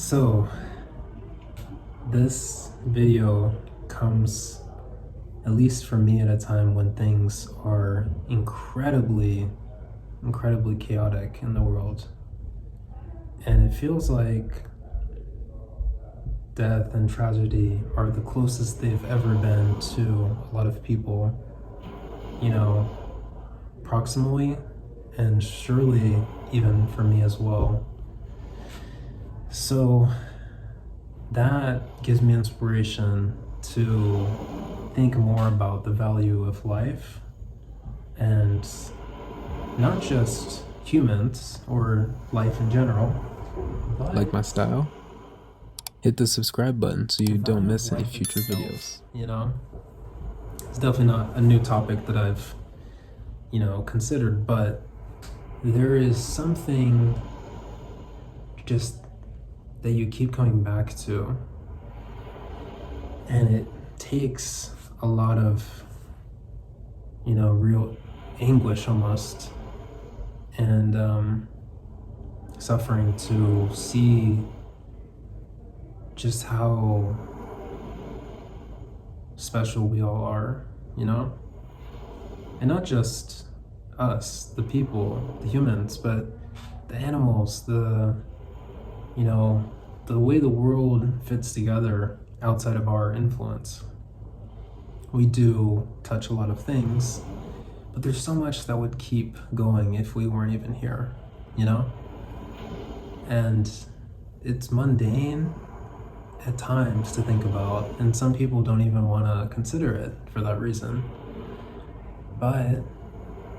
So, this video comes, at least for me, at a time when things are incredibly chaotic in the world. And it feels like death and tragedy are the closest they've ever been to a lot of people, proximally, and surely even for me as well. So that gives me inspiration to think more about the value of life, and not just humans or life in general. Like my style? Hit the subscribe button so you don't miss any future videos. It's definitely not a new topic that I've, considered, but there is something just that you keep coming back to, and it takes a lot of, real anguish almost, and suffering to see just how special we all are, and not just us, the people, the humans, but the animals, the way the world fits together outside of our influence. We do touch a lot of things, but there's so much that would keep going if we weren't even here, And it's mundane at times to think about, and some people don't even want to consider it for that reason. But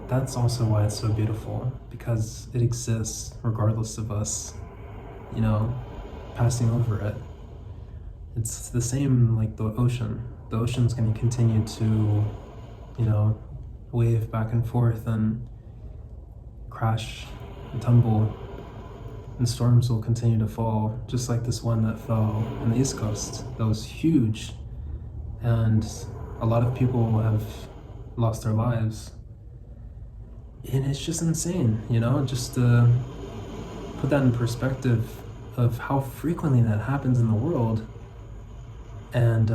that's also why it's so beautiful, because it exists regardless of us, passing over it. It's the same like the ocean. The ocean's going to continue to, wave back and forth and crash and tumble, and storms will continue to fall, just like this one that fell on the East Coast. That was huge, and a lot of people have lost their lives. And it's just insane, just to put that in perspective of how frequently that happens in the world. And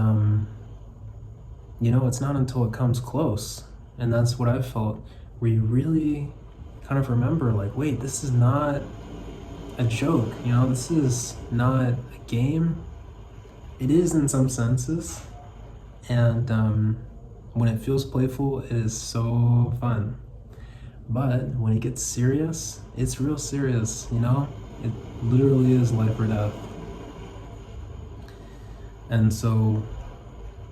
it's not until it comes close, and that's what I've felt, where you really kind of remember, like, wait, this is not a joke, this is not a game. It is in some senses, and when it feels playful, it is so fun. But when it gets serious, it's real serious, It literally is life or death. And so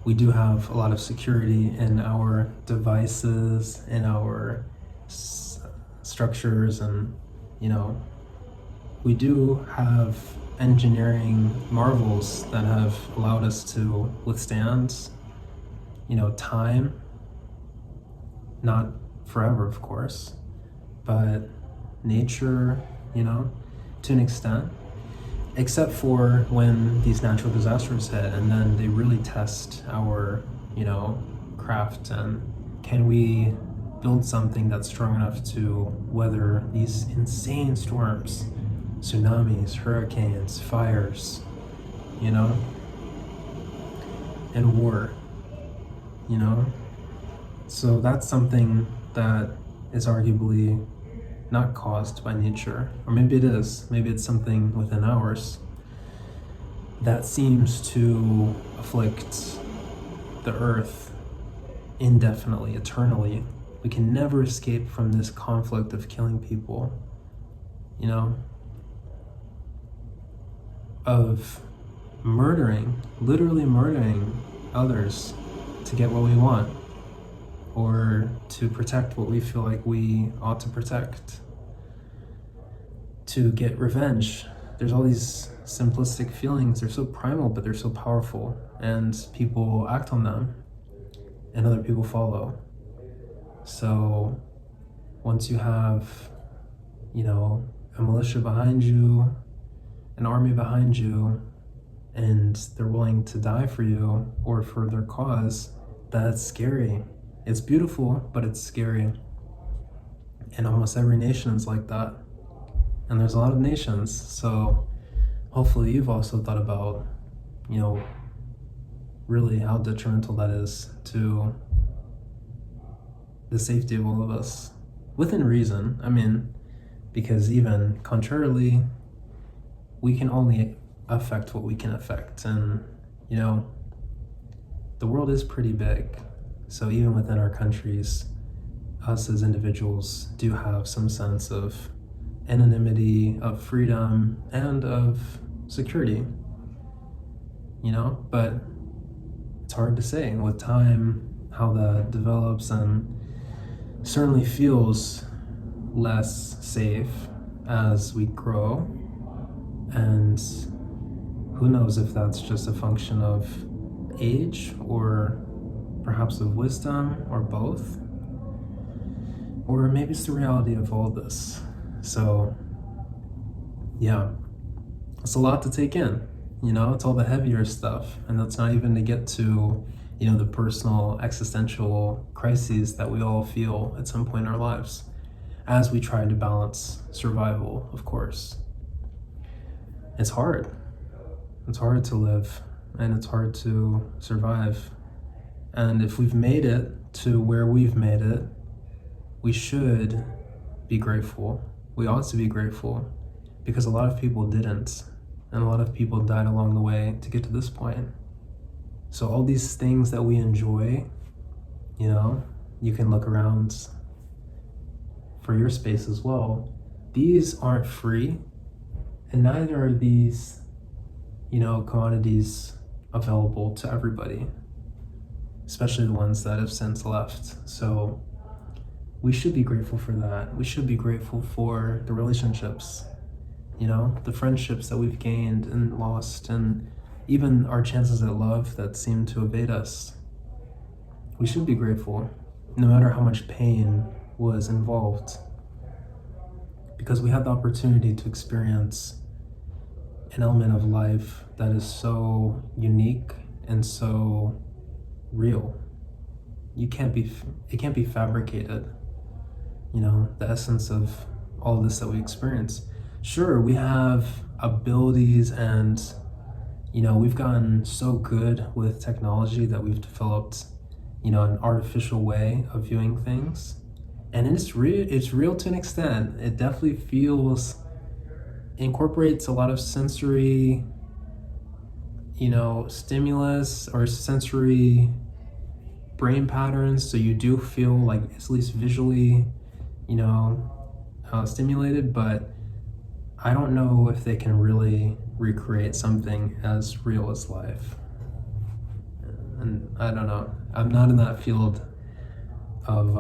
we do have a lot of security in our devices, in our structures, and, we do have engineering marvels that have allowed us to withstand, time. Not forever, of course, but nature, to an extent, except for when these natural disasters hit, and then they really test our, craft, and can we build something that's strong enough to weather these insane storms, tsunamis, hurricanes, fires, and war, So that's something that is arguably not caused by nature, or maybe it is. Maybe it's something within ours that seems to afflict the earth indefinitely, eternally. We can never escape from this conflict of killing people, of murdering, literally murdering others to get what we want, or to protect what we feel like we ought to protect, to get revenge. There's all these simplistic feelings. They're so primal, but they're so powerful, and people act on them, and other people follow. So once you have, a militia behind you, an army behind you, and they're willing to die for you or for their cause, that's scary. It's beautiful, but it's scary. And almost every nation is like that. And there's a lot of nations, so hopefully you've also thought about, you know, really how detrimental that is to the safety of all of us, within reason. I mean, because even contrarily, we can only affect what we can affect. And, you know, the world is pretty big. So even within our countries, us as individuals do have some sense of anonymity, of freedom, and of security, you know? But it's hard to say with time how that develops, and certainly feels less safe as we grow. And who knows if that's just a function of age, or perhaps of wisdom, or both, or maybe it's the reality of all this. So yeah, it's a lot to take in, you know. It's all the heavier stuff, and that's not even to get to, you know, the personal existential crises that we all feel at some point in our lives as we try to balance survival, of course. It's hard. It's hard to live, and it's hard to survive. And if we've made it to where we've made it, we should be grateful. We ought to be grateful, because a lot of people didn't, and a lot of people died along the way to get to this point. So all these things that we enjoy, you know, you can look around for your space as well. These aren't free, and neither are these, you know, commodities available to everybody, especially the ones that have since left. So we should be grateful for that. We should be grateful for the relationships, you know, the friendships that we've gained and lost, and even our chances at love that seem to evade us. We should be grateful, no matter how much pain was involved, because we had the opportunity to experience an element of life that is so unique and so real. It can't be fabricated, you know, the essence of all of this that we experience. Sure, we have abilities, and, you know, we've gotten so good with technology that we've developed, you know, an artificial way of viewing things. And it's real to an extent. It definitely incorporates a lot of sensory, you know, stimulus or sensory brain patterns. So you do feel like, at least visually, you know, stimulated, but I don't know if they can really recreate something as real as life. And I don't know. I'm not in that field of,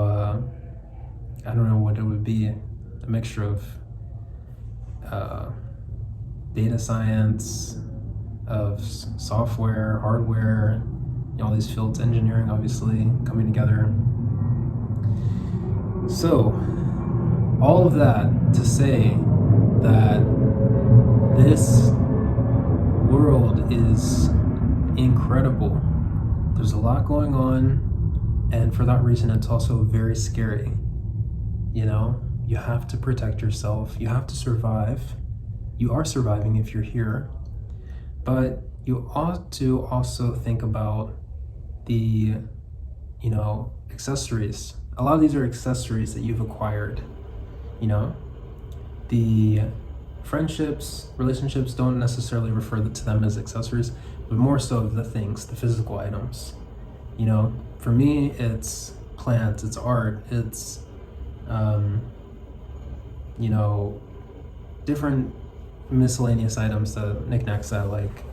I don't know what it would be, a mixture of data science, of software, hardware, you know, all these fields, engineering, obviously, coming together. So, all of that to say that this world is incredible. There's a lot going on, and for that reason, it's also very scary. You know, you have to protect yourself. You have to survive. You are surviving if you're here, but you ought to also think about the, you know, accessories. A lot of these are accessories that you've acquired, you know. The friendships, relationships don't necessarily refer to them as accessories, but more so of the things, the physical items. You know, for me, it's plants, it's art, it's, you know, different miscellaneous items, the knickknacks that I like.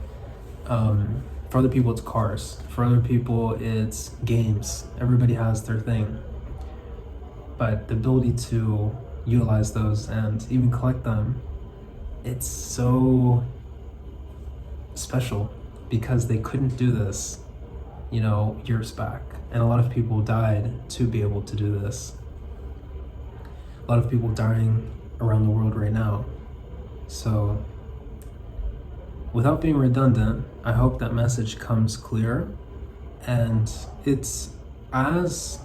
For other people, it's cars. For other people, it's games. Everybody has their thing. But the ability to utilize those and even collect them, it's so special, because they couldn't do this, you know, years back. And a lot of people died to be able to do this. A lot of people dying around the world right now. So, without being redundant, I hope that message comes clear, and it's as,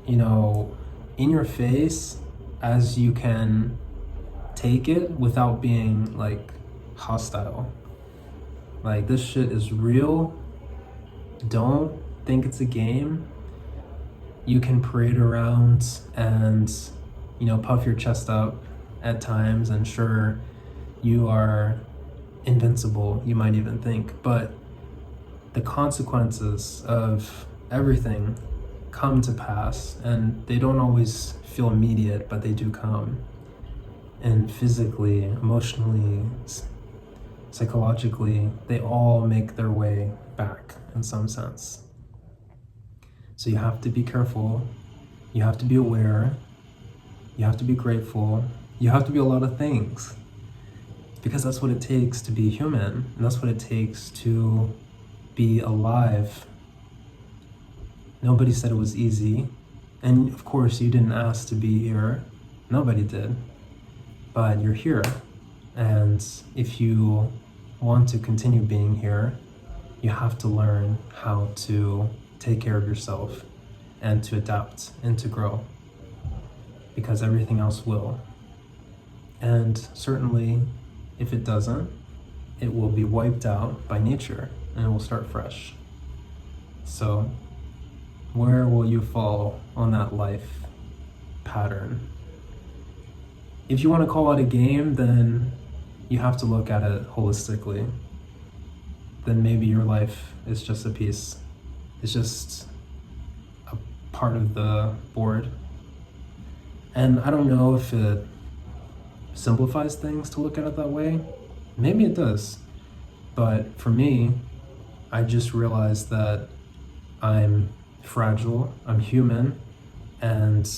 you know, in your face as you can take it without being like hostile. Like, this shit is real. Don't think it's a game. You can parade around and, puff your chest up at times, and sure, you are invincible, you might even think, but the consequences of everything come to pass, and they don't always feel immediate, but they do come. And physically, emotionally, psychologically, they all make their way back in some sense. So you have to be careful, you have to be aware, you have to be grateful, you have to be a lot of things, because that's what it takes to be human, and that's what it takes to be alive. Nobody said it was easy, and of course you didn't ask to be here, nobody did, but you're here, and if you want to continue being here, you have to learn how to take care of yourself and to adapt and to grow, because everything else will. And certainly, if it doesn't, it will be wiped out by nature and it will start fresh. So, where will you fall on that life pattern? If you want to call it a game, then you have to look at it holistically. Then maybe your life is just a piece. It's just a part of the board. And I don't know if it simplifies things to look at it that way. Maybe it does. But for me, I just realized that I'm fragile, I'm human, and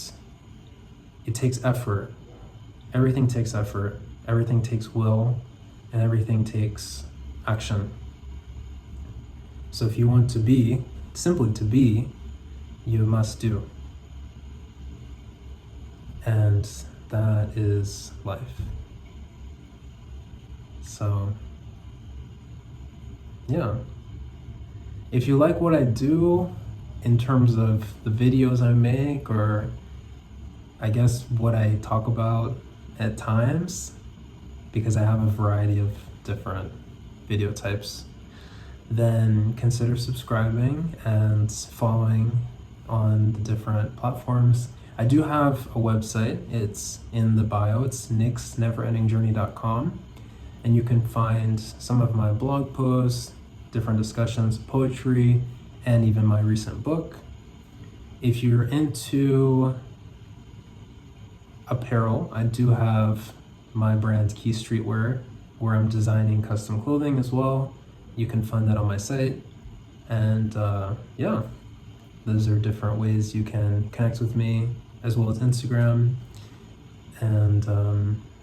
it takes effort. Everything takes effort, everything takes will, and everything takes action. So if you want to be, simply to be, you must do. And that is life. So, yeah. If you like what I do in terms of the videos I make, or I guess what I talk about at times, because I have a variety of different video types, then consider subscribing and following on the different platforms. I do have a website, it's in the bio, it's nicksneverendingjourney.com, and you can find some of my blog posts, different discussions, poetry, and even my recent book. If you're into apparel, I do have my brand Key Streetwear, where I'm designing custom clothing as well. You can find that on my site. And yeah, those are different ways you can connect with me, as well as Instagram, and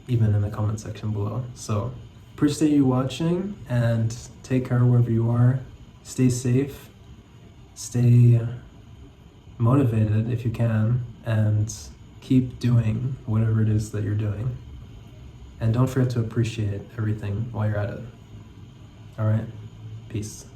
even in the comment section below. So appreciate you watching, and take care wherever you are. Stay safe, stay motivated if you can, and keep doing whatever it is that you're doing. And don't forget to appreciate everything while you're at it. All right, peace.